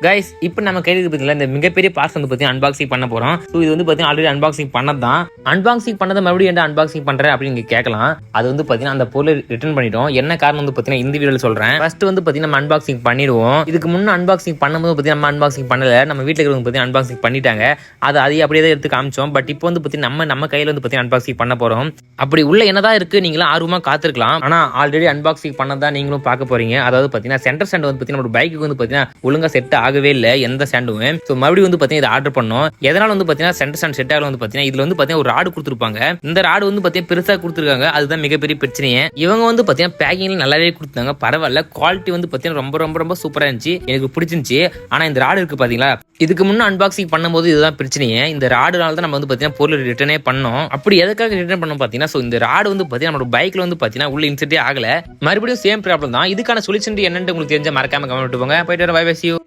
Guys இப்போ நம்ம கையில் பார்த்தீங்களா இந்த மிகப்பெரிய பார்சல் வந்து பார்த்தீங்கன்னா அன்பாக்சிங் பண்ண போகிறோம். ஸோ இது வந்து பார்த்தீங்கன்னா ஆல்ரெடி அன்பாக்சிங் பண்ணது தான். அன்பாக்சிங் பண்ணதை மறுபடியும் என்ன அன்பாக்சிங் பண்ணுறேன் அப்படின்னு நீங்கள் கேட்கலாம். அது வந்து பார்த்தீங்கன்னா அந்த பொருளை ரிட்டர்ன் பண்ணிட்டோம். என்ன காரணம் வந்து பார்த்தீங்கன்னா இந்த வீடியோவில் சொல்கிறேன். ஃபர்ஸ்ட் வந்து பார்த்தீங்கன்னா நம்ம அன்பாக்சிங் பண்ணிடுவோம். இதுக்கு முன்னே அன்பாக்சிங் பண்ணும்போது பார்த்தீங்கன்னா நம்ம அன்பாக்சிங் பண்ணல, நம்ம வீட்டில் இருக்கிறவங்க பார்த்தீங்கன்னா அன்பாக்சிங் பண்ணிட்டாங்க. அதை அப்படியே தான் எடுத்து காமிச்சோம். பட் இப்போ வந்து பார்த்தீங்கன்னா நம்ம கையில் வந்து பார்த்தீங்கன்னா அன்பாக்சிங் பண்ண போகிறோம். அப்படி உள்ள என்னதான் இருக்குது நீங்களும் ஆர்வமாக காத்திருக்கலாம். ஆனால் ஆல்ரெடி அன்பாக்சிங் பண்ணதான் நீங்களும் பார்க்க போறீங்க. அதாவது பார்த்தீங்கன்னா சென்டர் ஸ்டாண்ட் வந்து பார்த்தீங்கன்னா நம்ம பைக்கு வந்து பார்த்தீங்கன்னா ஒழுங்காக செட் ஆகவே இல்லை எந்த ஸ்டாண்டுமே. ஸோ மறுபடியும் வந்து பார்த்தீங்கன்னா இதை ஆர்டர் பண்ணோம். எதனால வந்து பார்த்தீங்கன்னா சென்டர் ஸ்டாண்ட் செட் ஆகல வந்து பார்த்தீங்கன்னா இதுல வந்து பார்த்தீங்கன்னா ஒரு ராடு கொடுத்துருப்பாங்க. இந்த ராடு வந்து பார்த்தீங்கன்னா பெருசாக கொடுத்துருக்காங்க. அதுதான் மிகப்பெரிய பிரச்சனையே. இவங்க வந்து பார்த்தீங்கன்னா பேக்கிங்ல நல்லாவே கொடுத்தாங்க, பரவாயில்ல. குவாலிட்டி வந்து பார்த்தீங்கன்னா ரொம்ப ரொம்ப ரொம்ப சூப்பராக இருந்துச்சு, எனக்கு பிடிச்சிருந்துச்சு. ஆனால் இந்த ராடு இருக்கு பார்த்தீங்களா, இதுக்கு முன்னே அன்பாக்சிங் பண்ணும்போது இதுதான் பிரச்சனையே. இந்த ராடுனால தான் நம்ம வந்து பார்த்தீங்கன்னா பொருள் ரிட்டர்னே பண்ணோம். அப்படி எதுக்காக ரிட்டர்ன் பண்ணோம் பார்த்தீங்கன்னா, ஸோ இந்த ராடு வந்து பார்த்தீங்கன்னா நம்மளோட பைக்ல வந்து பார்த்தீங்கன்னா உள்ள இன்செர்ட்டே ஆகல. மறுபடியும் சேம் ப்ராப்ளம் தான். இதுக்கான சொல்யூஷன் என்னன்னு உங்களுக்கு தெரிஞ்ச மறக்காம கமெண்ட் போங்க. போயிட்டு வர பை பை.